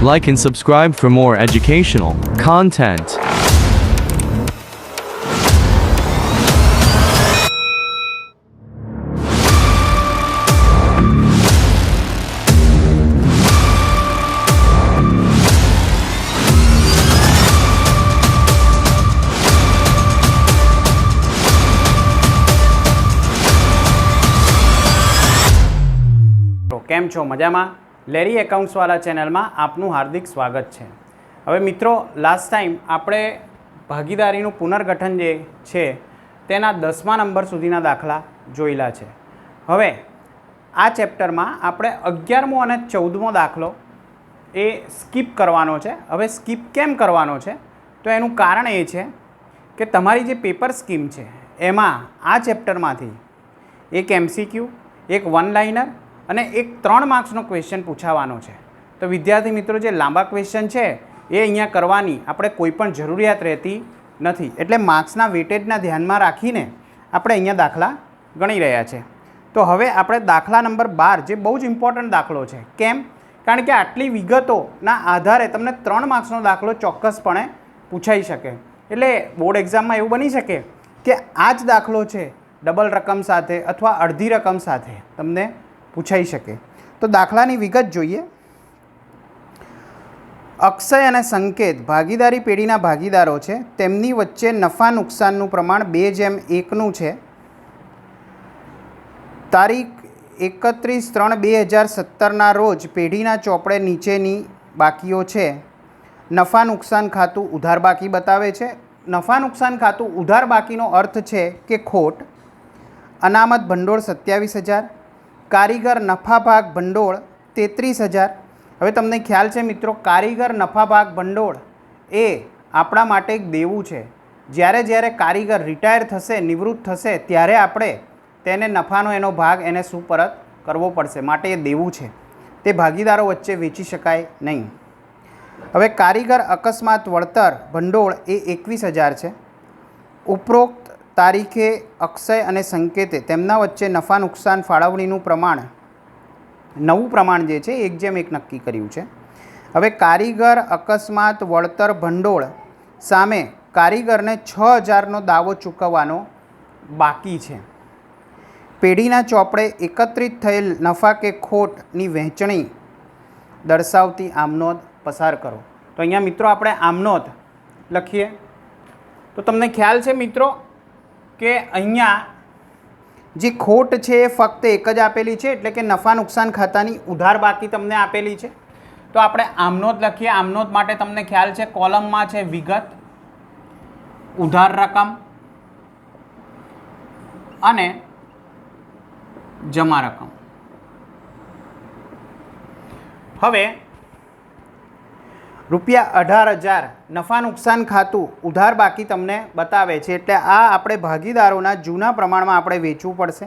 Like and subscribe for more educational content. કેમ છો? મજામાં? લેરી એકાઉન્ટ્સવાળા ચેનલમાં આપનું હાર્દિક સ્વાગત છે. હવે મિત્રો, લાસ્ટ ટાઈમ આપણે ભાગીદારીનું પુનર્ગઠન જે છે તેના 10મા નંબર સુધીના દાખલા જોયેલા છે. હવે આ ચેપ્ટરમાં આપણે 11મો અને 14મો દાખલો એ સ્કીપ કરવાનો છે. હવે સ્કીપ કેમ કરવાનો છે? તો એનું કારણ એ છે કે તમારી જે પેપર સ્કીમ છે એમાં આ ચેપ્ટરમાંથી એક MCQ, એક વન લાઇનર અને એક 3 માર્ક્સનો ક્વેશ્ચન પૂછાવાનો છે. તો વિદ્યાર્થી મિત્રો, જે લાંબા ક્વેશ્ચન છે એ અહીંયા કરવાની આપણે કોઈ પણ જરૂરિયાત રહેતી નથી. એટલે માર્ક્સના વેટેજના ધ્યાનમાં રાખીને આપણે અહીંયા દાખલા ગણી રહ્યા છે. તો હવે આપણે દાખલા નંબર 12, જે બહુ જ ઇમ્પોર્ટન્ટ દાખલો છે. કેમ? કારણ કે આટલી વિગતોના આધારે તમને 3 માર્ક્સનો દાખલો ચોક્કસપણે પૂછાઈ શકે. એટલે બોર્ડ એક્ઝામમાં એવું બની શકે કે આ જ દાખલો છે ડબલ રકમ સાથે અથવા અડધી રકમ સાથે તમને પૂછાઈ શકે. તો દાખલાની વિગત જોઈએ. અક્ષય અને સંકેત ભાગીદારી પેઢીના ભાગીદારો છે. તેમની વચ્ચે નફા નુકસાનનું પ્રમાણ 2:1 છે. તારીખ 31/3/2017ના રોજ પેઢીના ચોપડે નીચેની બાકીઓ છે. નફા નુકસાન ખાતું ઉધાર બાકી બતાવે છે. નફા નુકસાન ખાતું ઉધાર બાકીનો અર્થ છે કે ખોટ. અનામત ભંડોળ 27,000. કારીગર નફા ભાગ ભંડોળ 33,000. હવે તમને ખ્યાલ છે મિત્રો, કારીગર નફા ભાગ ભંડોળ એ આપણા માટે એક દેવું છે. જ્યારે કારીગર રિટાયર થશે, નિવૃત્ત થશે, ત્યારે આપણે તેને નફાનો એનો ભાગ એને સુપરત કરવો પડશે. માટે એ દેવું છે, તે ભાગીદારો વચ્ચે વેચી શકાય નહીં. હવે કારીગર અકસ્માત વળતર ભંડોળ એ 21,000 છે. ઉપરોક્ત તારીખે અક્ષય અને સંકેતે તેમના વચ્ચે નફા નુકસાન ફાળવણીનું પ્રમાણ, નવું પ્રમાણ જે છે 1:1 નક્કી કર્યું છે. હવે કારીગર અકસ્માત વળતર ભંડોળ સામે કારીગરને 6,000નો દાવો ચૂકવવાનો બાકી છે. પેઢીના ચોપડે એકત્રિત થયેલ નફા કે ખોટની વહેંચણી દર્શાવતી આમનોંધ પસાર કરો. તો અહીંયા મિત્રો આપણે આમનોંધ લખીએ. તો તમને ખ્યાલ છે મિત્રો કે અહીંયા જે ખોટ છે એ ફક્ત એક જ આપેલી છે, એટલે કે નફા નુકસાન ખાતાની ઉધાર બાકી તમને આપેલી છે. તો આપણે આમનોંધ લખીએ. આમનોંધ માટે તમને ખ્યાલ છે કોલમમાં છે વિગત, ઉધાર રકમ અને જમા રકમ. હવે ₹18,000 નફા નુકસાન ખાતું ઉધાર બાકી તમને બતાવે છે. એટલે આ આપણે ભાગીદારોના જૂના પ્રમાણમાં આપણે વેચવું પડશે.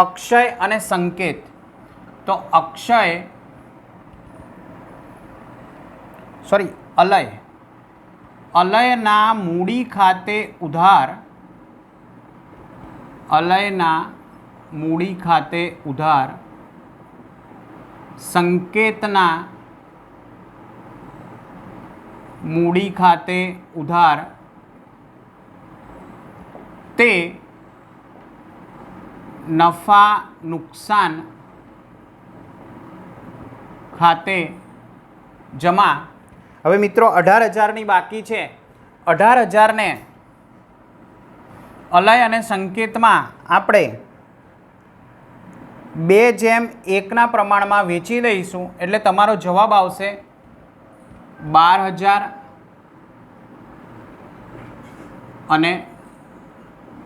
અક્ષય અને સંકેત. તો અલયના મૂડી ખાતે ઉધાર, અલયના મૂડી ખાતે ઉધાર, સંકેતના મૂડી ખાતે ઉધાર, તે નફા નુકસાન ખાતે જમા. હવે મિત્રો 18,000ની બાકી છે. 18,000ને અલય અને સંકેતમાં આપણે 2:1ના પ્રમાણમાં વેચી દઈશું. એટલે તમારો જવાબ આવશે 12,000 અને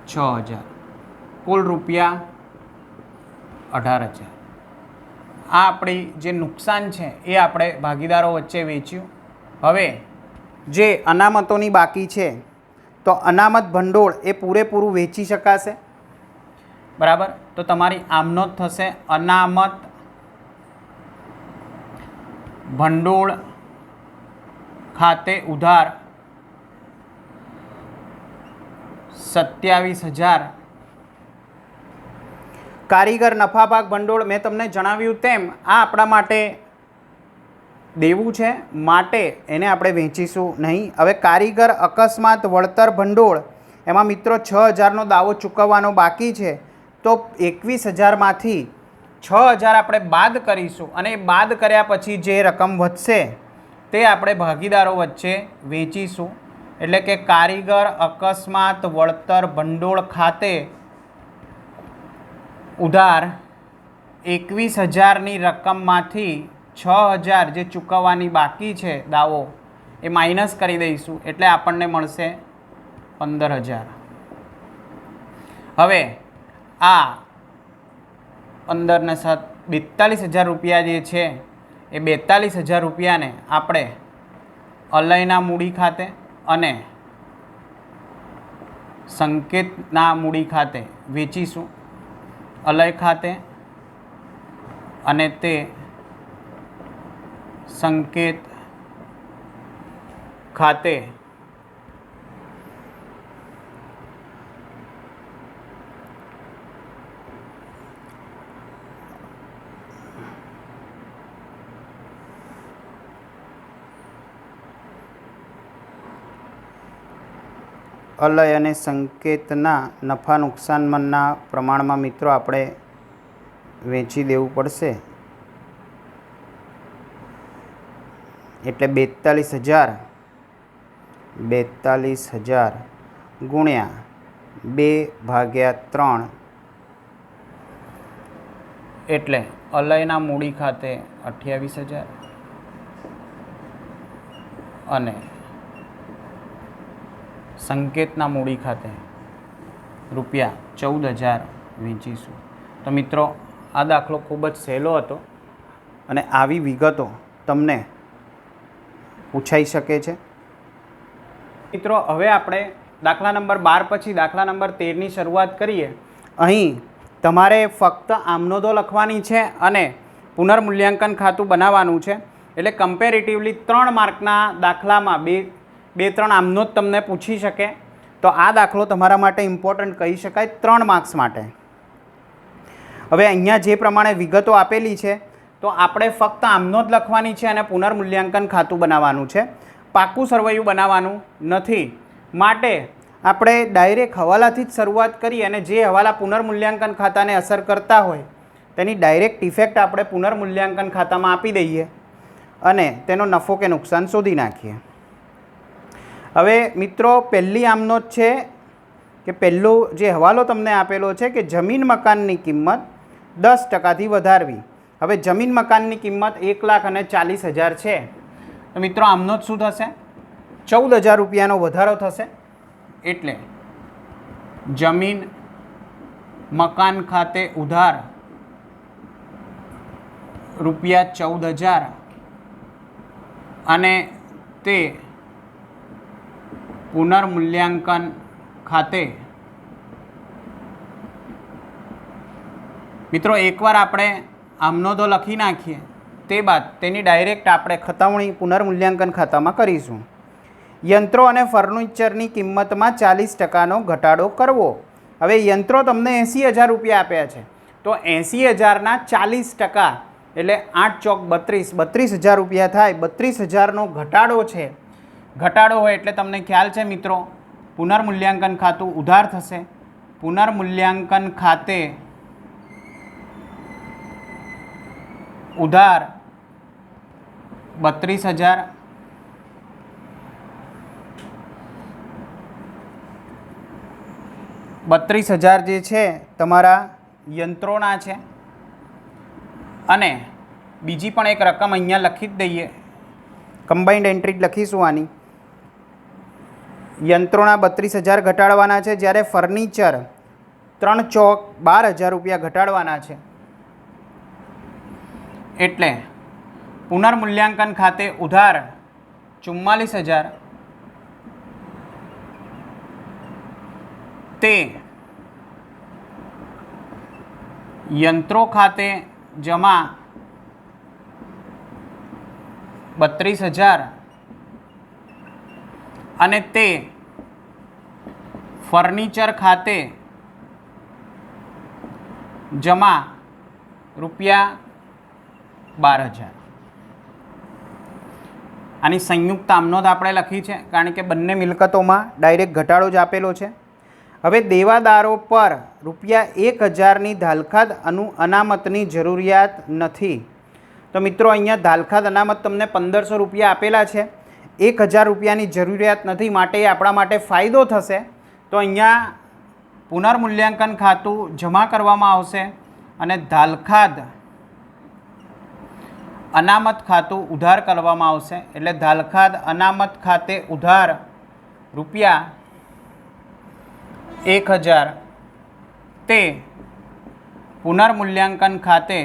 6,000. કુલ રૂપિયા 18,000. આ આપણી જે નુકસાન છે એ આપણે ભાગીદારો વચ્ચે વેચ્યું. હવે જે અનામતોની બાકી છે, તો અનામત ભંડોળ એ પૂરેપૂરું વેચી શકાશે. બરાબર. તો તમારી આમનોંધ થશે અનામત ભંડોળ ખાતે ઉધાર 27,000. કારીગર નફા ભાગ ભંડોળ મેં તમને જણાવ્યું તેમ આ આપણા માટે દેવું છે માટે એને આપણે વેચીશું નહીં. હવે કારીગર અકસ્માત વળતર ભંડોળ, એમાં મિત્રો 6,000નો દાવો ચૂકવવાનો બાકી છે, તો 21,000માંથી 6,000 આપણે બાદ કરીશું અને બાદ કર્યા પછી જે રકમ વધશે તે આપણે ભાગીદારો વચ્ચે વેચીશું. એટલે કે કારીગર અકસ્માત વળતર ભંડોળ ખાતે ઉધાર 21,000ની રકમમાંથી 6,000 જે ચૂકવવાની બાકી છે દાવો એ માઇનસ કરી દઈશું, એટલે આપણને મળશે 15,000. હવે આ 15 ને 7 42,000 રૂપિયા જે છે એ 42,000 રૂપિયાને આપણે અલયના મૂડી ખાતે અને સંકેતના મૂડી ખાતે વેચીશું. અલય ખાતે અને તે સંકેત ખાતે અલય અને સંકેતના નફા નુકસાનના પ્રમાણમાં મિત્રો આપણે વેચી દેવું પડશે. એટલે 42,000 ગુણ્યા 2/3, એટલે અલયના મૂડી ખાતે 28,000 અને સંકેતના મૂડી ખાતે રૂપિયા 14,000 વેચીશું. તો મિત્રો આ દાખલો ખૂબ જ સહેલો હતો અને આવી વિગતો તમને પૂછાઈ શકે છે. મિત્રો હવે આપણે દાખલા નંબર 12 પછી દાખલા નંબર 13ની શરૂઆત કરીએ. અહીં તમારે ફક્ત આમનોંધો લખવાની છે અને પુનર્મૂલ્યાંકન ખાતું બનાવવાનું છે. એટલે કમ્પેરેટિવલી 3 માર્કના દાખલામાં બે ત્રણ આમનોંધ તમને પૂછી શકે. તો આ દાખલો તમારા માટે ઇમ્પોર્ટન્ટ કહી શકાય 3 માર્ક્સ માટે. હવે અહીંયા જે પ્રમાણે વિગતો આપેલી છે તો આપણે ફક્ત આમનોંધ લખવાની છે અને પુનર્મૂલ્યાંકન ખાતું બનાવવાનું છે. પાક્કું સરવૈયું બનાવવાનું નથી. માટે આપણે ડાયરેક્ટ હવાલાથી જ શરૂઆત કરી અને જે હવાલા પુનર્મૂલ્યાંકન ખાતાને અસર કરતા હોય તેની ડાયરેક્ટ ઇફેક્ટ આપણે પુનર્મૂલ્યાંકન ખાતામાં આપી દઈએ અને તેનો નફો કે નુકસાન શોધી નાખીએ. હવે મિત્રો પહેલી આમનોંધ છે કે પહેલો જે હવાલો તમને આપેલો છે કે જમીન મકાનની કિંમત 10%થી વધારવી. હવે જમીન મકાનની કિંમત 1,40,000 છે. તો મિત્રો આમનોંધ શું થશે? 14,000 રૂપિયાનો વધારો થશે. એટલે જમીન મકાન ખાતે ઉધાર રૂપિયા 14,000 અને તે પુનર્મૂલ્યાંકન ખાતે મિત્રો એકવાર આપણે આમનોંધો લખી નાખીએ તે બાદ તેની ડાયરેક્ટ આપણે ખતવણી પુનર્મૂલ્યાંકન ખાતામાં કરીશું. યંત્રો અને ફર્નિચરની કિંમતમાં 40%નો ઘટાડો કરવો. હવે યંત્રો તમને 80,000 રૂપિયા આપ્યા છે તો 80,000ના 40% એટલે 8 ચોક 32,000 રૂપિયા થાય. 32,000નો ઘટાડો છે. ઘટાડો હોય એટલે તમને ખ્યાલ છે મિત્રો પુનર્મૂલ્યાંકન ખાતું ઉધાર થશે. પુનર્મૂલ્યાંકન ખાતે ઉધાર 32,000 32,000 જે છે તમારા યંત્રોના છે. અને બીજી પણ એક રકમ અહીંયા લખી જ દઈએ. કમ્બાઇન્ડ એન્ટ્રી લખીશું આની. યંત્રોના 32,000 ઘટાડવાના છે, જ્યારે ફર્નિચર 3 ચોક 12,000 રૂપિયા ઘટાડવાના છે. એટલે પુનર્મૂલ્યાંકન ખાતે ઉધાર 44,000 તે યંત્રો ખાતે જમા 32,000 અને તે ફર્નિચર ખાતે જમા રૂપિયા 12,000. આની સંયુક્ત આમનોંધ આપણે લખી છે કારણ કે બંને મિલકતોમાં ડાયરેક્ટ ઘટાડો જ આપેલો છે. હવે દેવાદારો પર ₹1000ની ધાલખાદ અનામતની જરૂરિયાત નથી. તો મિત્રો અહીંયા ધાલખાદ અનામત તમને ₹1500 આપેલા છે, ₹1000ની જરૂરિયાત નથી, માટે એ આપણા માટે ફાયદો થશે. તો અહીંયા પુનર્મૂલ્યાંકન ખાતું જમા કરવામાં આવશે અને ધાલખાદ અનામત ખાતું ઉધાર કરવામાં આવશે. એટલે ધાલખાદ અનામત ખાતે ઉધાર ₹1000 તે પુનર્મૂલ્યાંકન ખાતે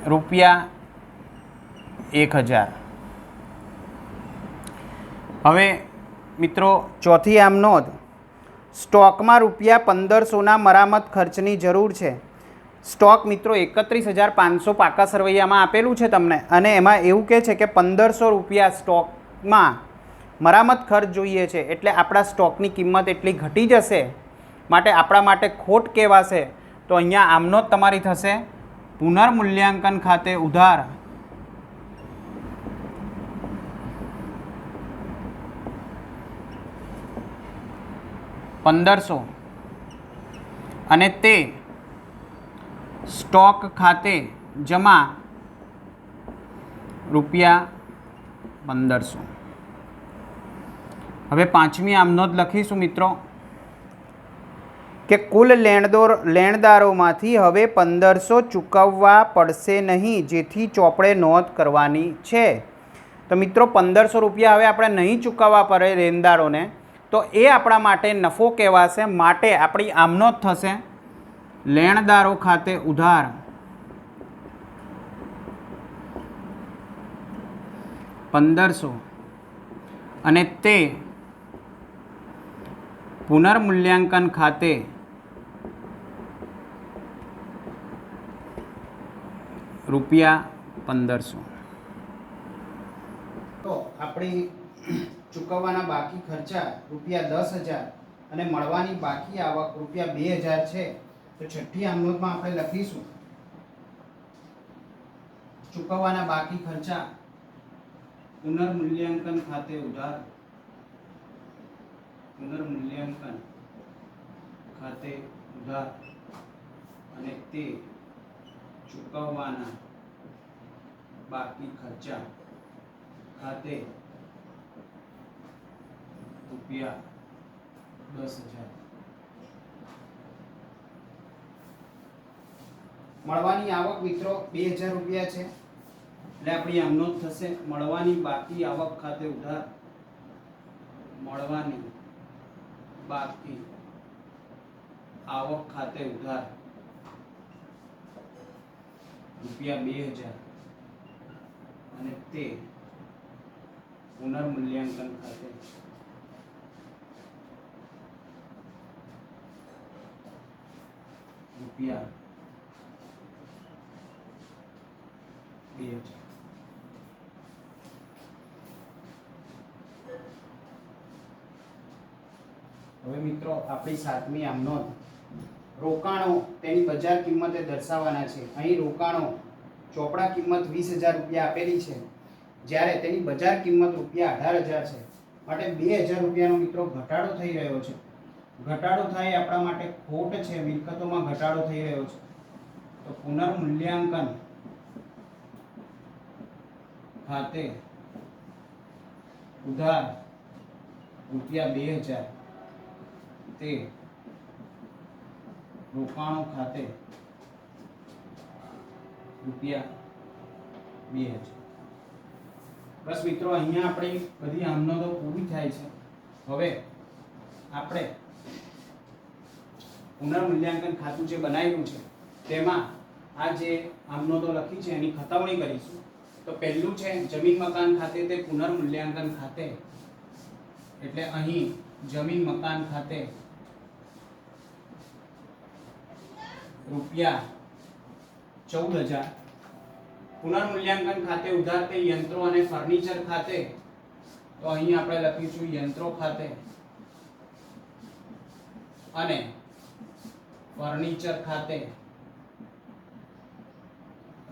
₹1000. હવે મિત્રો ચોથી આમનોંધ, સ્ટોકમાં ₹1500ના મરામત ખર્ચની જરૂર છે. સ્ટોક મિત્રો 31,500 પાકા સરવૈયામાં આપેલું છે તમને, અને એમાં એવું કહે છે કે ₹1500 સ્ટોકમાં મરામત ખર્ચ જોઈએ છે. એટલે આપણા સ્ટોકની કિંમત એટલી ઘટી જશે, માટે આપણા માટે ખોટ કહેવાશે. તો અહીંયા આમનોંધ તમારી થશે પુનર્મૂલ્યાંકન ખાતે ઉધાર ₹1500 અને તે સ્ટોક ખાતે જમા ₹1500. હવે પાંચમી આમનોંધ લખીશું મિત્રો કે કુલ લેણદારોમાંથી હવે 1500 ચૂકવવા પડશે નહીં, જેથી ચોપડે નોંધ કરવાની છે. તો મિત્રો ₹1500 હવે આપણે નહીં ચૂકવવા પડે લેણદારોને, તો એ આપણા માટે નફો કહેવાશે. માટે આપણી આમનોંધ થશે લેણદારો ખાતે ઉધાર ₹1500 અને તે પુનર્મૂલ્યાંકન ખાતે ₹1500. તો આપણી ચૂકવવાના બાકી ખર્ચા ₹10,000 અને મળવાની બાકી આવક ₹2000 છે. તો છઠ્ઠી આમનોંધમાં આપણે લખીશું ચૂકવવાના બાકી ખર્ચા પુનર્મૂલ્યાંકન ખાતે ઉધાર અને તે ચૂકવવાના બાકી ખર્ચા ખાતે ₹10,000. મળવાની આવક મિત્રો ₹2000 છે. એટલે આપણી આમનોંધ થશે મળવાની બાકી આવક ખાતે ઉધાર ₹2000 અને તે પુનર્મૂલ્યાંકન ખાતે ₹2000. હવે મિત્રો આપણી સાતમી આમનોંધ, રોકાણો તેની બજાર કિંમતે દર્શાવવાના છે. અહીં રોકાણો ચોપડા કિંમત ₹20,000 આપેલી છે, જ્યારે તેની બજાર કિંમત ₹18,000 છે. માટે ₹2,000નો મિત્રો ઘટાડો થઈ રહ્યો છે. ઘટાડો થાય આપણા માટે ખોટ છે, મિલકતોમાં ઘટાડો થઈ રહ્યો છે. તો પુનર્મૂલ્યાંકન ખાતે ઉધાર ₹2000 તે રોકાણો ખાતે ₹2000. બસ મિત્રો અહીંયા આપણી બધી આમનોંધો પૂરી થાય છે. હવે આપણે પુનર્મૂલ્યાંકન ખાતું જે બનાવ્યું છે તેમાં આ જે આમનોંધો લખી છે એની ખતવણી કરીશું. તો પહેલું છે જમીન મકાન ખાતે, તે પુનર્મૂલ્યાંકન ખાતે. એટલે અહીં જમીન મકાન ખાતે ₹14,000. પુનર્મૂલ્યાંકન ખાતે ઉધાર તે યંત્રો અને ફર્નિચર ખાતે. તો અહીં આપણે લખીશું યંત્રો ખાતે અને ફર્નિચર ખાતે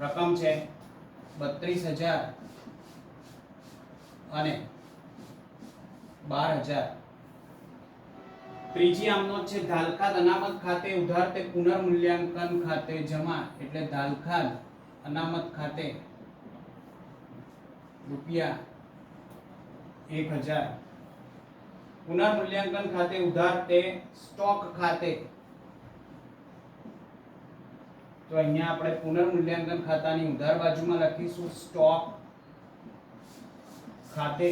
રકમ છે 32,000 અને 12,000. ત્રીજી આમનોંધ છે ધાલખાદ અનામત ખાતે ઉધાર તે પુનર્મૂલ્યાંકન ખાતે જમા, એટલે ધાલખાદ અનામત ખાતે રૂપિયા 1,000. પુનર્મૂલ્યાંકન ખાતે ઉધાર તે સ્ટોક ખાતે, તો અહીંયા આપણે પુનર્મૂલ્યાંકન ખાતાની ઉધાર બાજુમાં લખીશું સ્ટોક ખાતે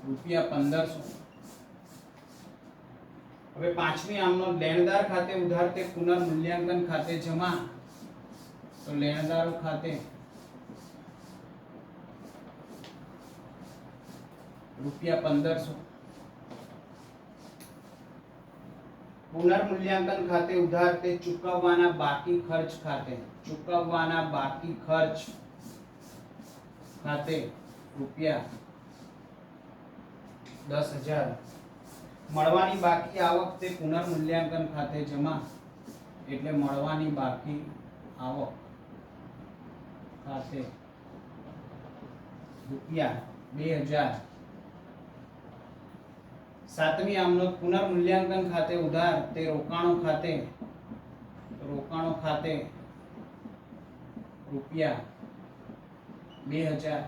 રૂપિયા 1,500. હવે પાંચમી આમનોંધ લેણદાર ખાતે ઉધાર તે પુનર્મૂલ્યાંકન ખાતે જમા, તો લેણદારો ખાતે રૂપિયા 1,500. પુનર્મૂલ્યાંકન ખાતે ઉધાર તે ચૂકવવાના બાકી ખર્ચ ખાતે, ચૂકવવાના બાકી ખર્ચ ખાતે રૂપિયા 10,000. મળવાની બાકી આવક તે પુનર્મૂલ્યાંકન ખાતે જમા, એટલે મળવાની બાકી આવક ખાતે રૂપિયા 2,000. સાતમી આમનોંધ પુનર્મૂલ્યાંકન ખાતે ઉધાર તે રોકાણો ખાતે, રોકાણો ખાતે રૂપિયા 2,000.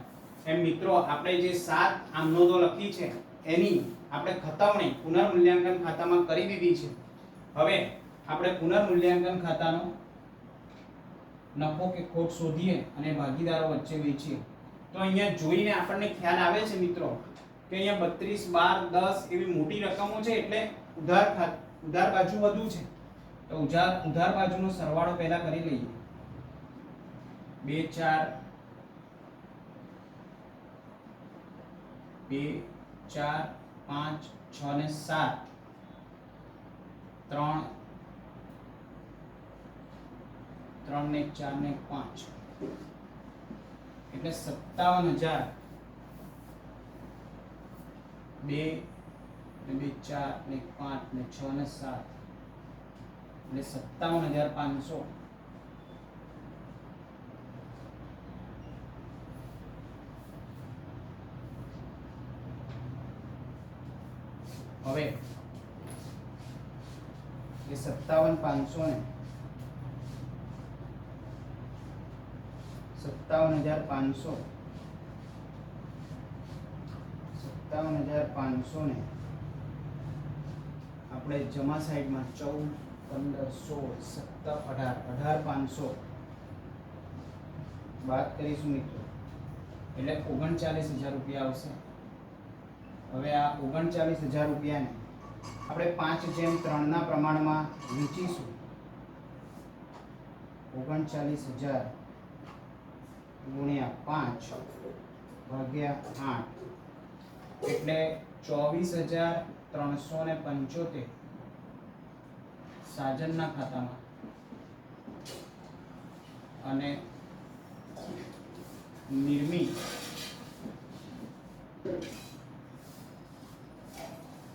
એમ મિત્રો આપણે જે 7 આમનોંધો લખી છે એની આપણે ખતમણી પુનર્મૂલ્યાંકન ખાતામાં કરી દીધી છે. હવે આપણે પુનર્મૂલ્યાંકન ખાતાનો નફો કે ખોટ શોધીએ અને ભાગીદારો વચ્ચે વેચીએ. તો અહીંયા જોઈને આપણને ખ્યાલ આવે છે મિત્રો કે અહીંયા 32, 12, 10 એવી મોટી રકમો છે, એટલે ઉધાર બાજુ વધુ છે. તો ઉધાર બાજુનો સરવાળો પહેલા કરી લઈએ. 2, 4, 5, 6 ને 7, 3 ને 4 ને 5, એટલે 57,000. 2 ને 2, 4 ને 5 ને 6 ને 7, એટલે 57,500. હવે એ 57,500 ને 57,500 ને આપણે જમા સાઈડમાં 14, 15, 16, 17, 18, 18,500 બાદ કરીશું મિત્રો, એટલે 39,000 રૂપિયા આવશે. હવે આ 39,000 રૂપિયાને આપણે 5:3 ના પ્રમાણમાં વેચીશું. 39,000 ગુણ્યા 5 ભાગ્યા 8, એટલે 24,375 સાજનના ખાતામાં અને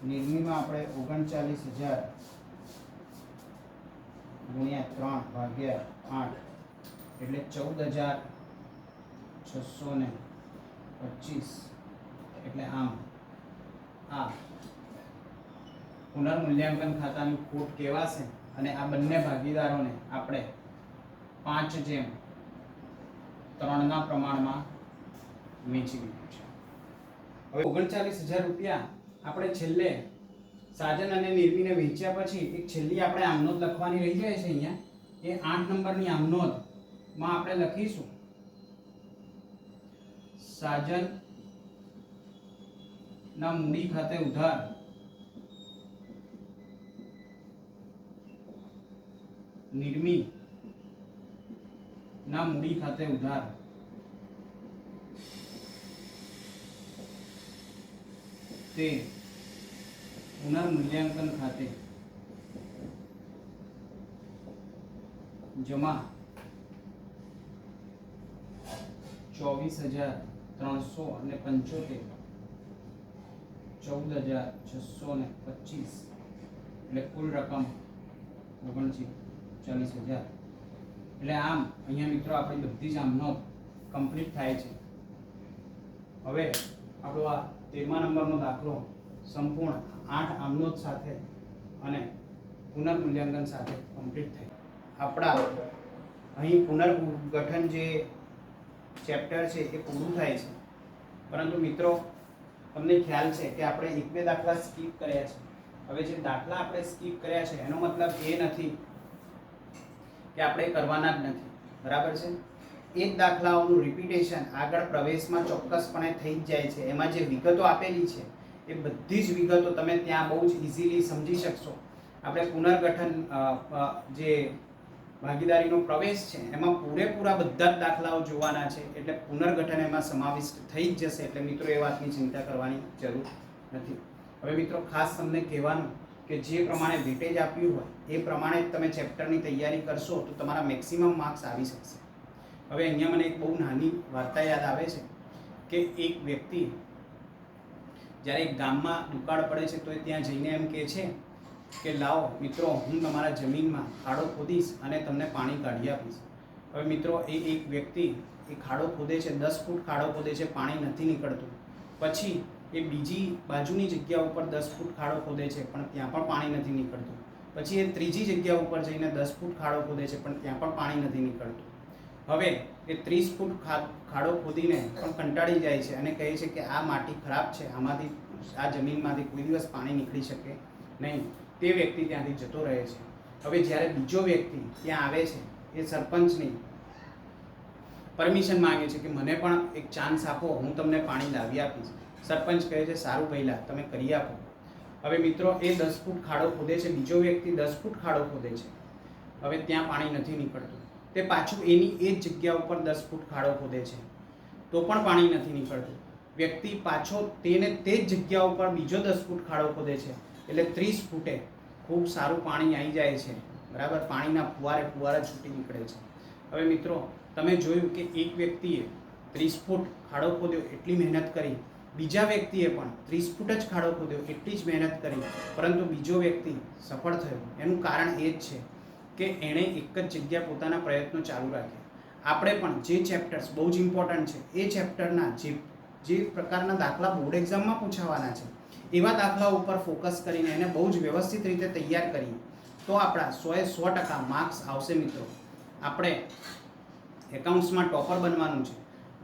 નિર્મીમાં આપણે 39,000 ગુણ્યા 3 ભાગ્યા 8, એટલે 14,625, એટલે આમ આ પુનર્મૂલ્યાંકન ખાતાની ખોટ કહેવાશે. અને આ બંને ભાગીદારોને આપણે 5:3 ના પ્રમાણમાં વેચી દીધું છે. હવે 39,000 રૂપિયા આપણે છેલ્લે સાજન અને નિર્મીને વેચ્યા પછી એક છેલ્લી આપણે આમનોંધ લખવાની રહી જાય છે. અહીંયા એ 8 નંબરની આમનોંધમાં આપણે લખીશું સાજન ના મૂડી ખાતે ઉધાર નિર્મી ના મૂડી ખાતે ઉધાર તે પુનર્મૂલ્યાંકન ખાતે જમા 24,375, 14,625, એટલે કુલ રકમ 39,000. એટલે આમ અહીંયા મિત્રો આપણી બધી જ આમનો કમ્પ્લીટ થાય છે. હવે આપણો આ 13મા નંબરનો દાખલો સંપૂર્ણ 8 આમનોધ સાથે અને પુનર્મૂલ્યાંકન સાથે કમ્પ્લીટ થાય. આપણા અહીં પુનર્ગઠન જે ચેપ્ટર છે એ પૂરું થાય છે, પરંતુ મિત્રો તમને ખ્યાલ છે કે આપણે એક બે દાખલા સ્કીપ કર્યા છે. હવે જે દાખલા આપણે સ્કીપ કર્યા છે એનો મતલબ એ નથી કે આપણે કરવાના જ નથી, બરાબર છે. એ જ દાખલાઓનું રિપીટેશન આગળ પ્રવેશમાં ચોક્કસપણે થઈ જ જાય છે. એમાં જે વિગતો આપેલી છે એ બધી જ વિગતો તમે ત્યાં બહુ જ ઇઝીલી સમજી શકશો. આપણે પુનર્ગઠન જે ભાગીદારીનો પ્રવેશ છે એમાં પૂરેપૂરા બધા જ દાખલાઓ જોવાના છે, એટલે પુનર્ગઠન એમાં સમાવિષ્ટ થઈ જ જશે. એટલે મિત્રો એ વાતની ચિંતા કરવાની જરૂર નથી. હવે મિત્રો ખાસ તમને કહેવાનું કે જે પ્રમાણે વેટેજ આપ્યું હોય એ પ્રમાણે જ તમે ચેપ્ટરની તૈયારી કરશો તો તમારા મેક્સિમમ માર્ક્સ આવી શકશે. હવે અહીંયા મને એક બહુ નાની વાર્તા યાદ આવે છે કે એક વ્યક્તિ જ્યારે એક ગામમાં દુકાળ પડે છે તો એ ત્યાં જઈને એમ કહે છે કે લાવો મિત્રો, હું તમારા જમીનમાં ખાડો ખોદીશ અને તમને પાણી કાઢી આપીશ. હવે મિત્રો એ એક વ્યક્તિ એ ખાડો ખોદે છે, 10 ફૂટ ખાડો ખોદે છે, પાણી નથી નીકળતું. પછી એ બીજી બાજુની જગ્યા ઉપર 10 ફૂટ ખાડો ખોદે છે પણ ત્યાં પણ પાણી નથી નીકળતું. પછી એ ત્રીજી જગ્યા ઉપર જઈને 10 ફૂટ ખાડો ખોદે છે પણ ત્યાં પણ પાણી નથી નીકળતું. હવે એ 30 ફૂટ ખાડો ખોદીને પણ કંટાળી જાય છે અને કહે છે કે આ માટી ખરાબ છે, આમાંથી આ જમીનમાંથી કોઈ દિવસ પાણી નીકળી શકે નહીં. તે વ્યક્તિ ત્યાંથી જતો રહે છે. હવે જ્યારે બીજો વ્યક્તિ ત્યાં આવે છે એ સરપંચની પરમિશન માંગે છે કે મને પણ એક ચાન્સ આપો, હું તમને પાણી લાવી આપીશ. સરપંચ કહે છે સારું પહેલાં તમે કરી આપો. હવે મિત્રો એ 10 ફૂટ ખાડો ખોદે છે, બીજો વ્યક્તિ 10 ફૂટ ખાડો ખોદે છે. હવે ત્યાં પાણી નથી નીકળતું. તે પાછું એની એ જ જગ્યા ઉપર 10 ફૂટ ખાડો ખોદે છે તો પણ પાણી નથી નીકળતું. વ્યક્તિ પાછો તેને તે જ જગ્યા ઉપર બીજો 10 ફૂટ ખાડો ખોદે છે, એટલે 30 ફૂટે ખૂબ સારું પાણી આવી જાય છે, બરાબર. પાણીના ફુવારા છૂટી નીકળે છે. હવે મિત્રો તમે જોયું કે એક વ્યક્તિએ 30 ફૂટ ખાડો ખોદ્યો, એટલી મહેનત કરી. બીજા વ્યક્તિએ પણ 30 ફૂટ જ ખાડો ખોદ્યો, એટલી જ મહેનત કરી, પરંતુ બીજો વ્યક્તિ સફળ થયો. એનું કારણ એ જ છે કે એણે એક જ જગ્યા પોતાના પ્રયત્નો ચાલુ રાખ્યા. આપણે પણ જે ચેપ્ટર્સ બહુ જ ઇમ્પોર્ટન્ટ છે એ ચેપ્ટરના જે પ્રકારના દાખલા બોર્ડ એક્ઝામમાં પૂછાવાના છે એવા દાખલાઓ ઉપર ફોકસ કરીને એને બહુ જ વ્યવસ્થિત રીતે તૈયાર કરીએ તો આપણા 100% માર્ક્સ આવશે. મિત્રો આપણે એકાઉન્ટ્સમાં ટોપર બનવાનું છે.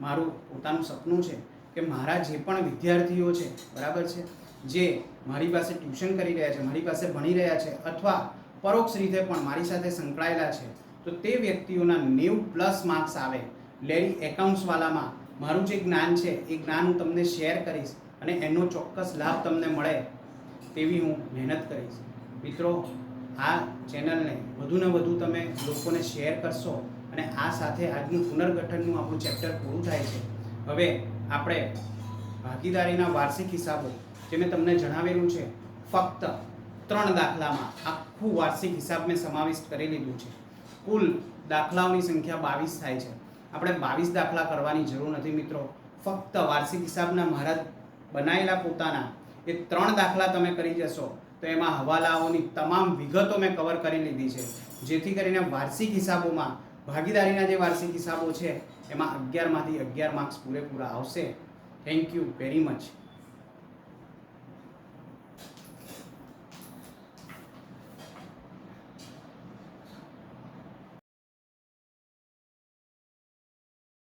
મારું પોતાનું સપનું છે કે મારા જે પણ વિદ્યાર્થીઓ છે, બરાબર છે, જે મારી પાસે ટ્યુશન કરી રહ્યા છે, મારી પાસે ભણી રહ્યા છે અથવા પરોક્ષ રીતે પણ મારી સાથે સંકળાયેલા છે, તો તે વ્યક્તિઓના 90+ માર્ક્સ આવે. લેરી એકાઉન્ટ્સવાલામાં મારું જે જ્ઞાન છે એ જ્ઞાન હું તમને શેર કરીશ અને એનો ચોક્કસ લાભ તમને મળે તેવી હું મહેનત કરીશ. મિત્રો આ ચેનલને વધુને વધુ તમે લોકોને શેર કરશો અને આ સાથે આજનું પુનર્ગઠનનું આપણું ચેપ્ટર પૂરું થાય છે. હવે આપણે ભાગીદારીના વાર્ષિક હિસાબો જે મેં તમને જણાવેલું છે ફક્ત 3 દાખલામાં આખું વાર્ષિક હિસાબ મેં સમાવિષ્ટ કરી લીધું છે. કુલ દાખલાઓની સંખ્યા 22 થાય છે. આપણે 22 દાખલા કરવાની જરૂર નથી મિત્રો. ફક્ત વાર્ષિક હિસાબના મારા બનાવેલા પોતાના એ 3 દાખલા તમે કરી જશો તો એમાં હવાલાઓની તમામ વિગતો મેં કવર કરી લીધી છે, જેથી કરીને વાર્ષિક હિસાબોમાં ભાગીદારીના જે વાર્ષિક હિસાબો છે એમાં 11 માંથી 11 માર્ક્સ પૂરેપૂરા આવશે. Thank you very much.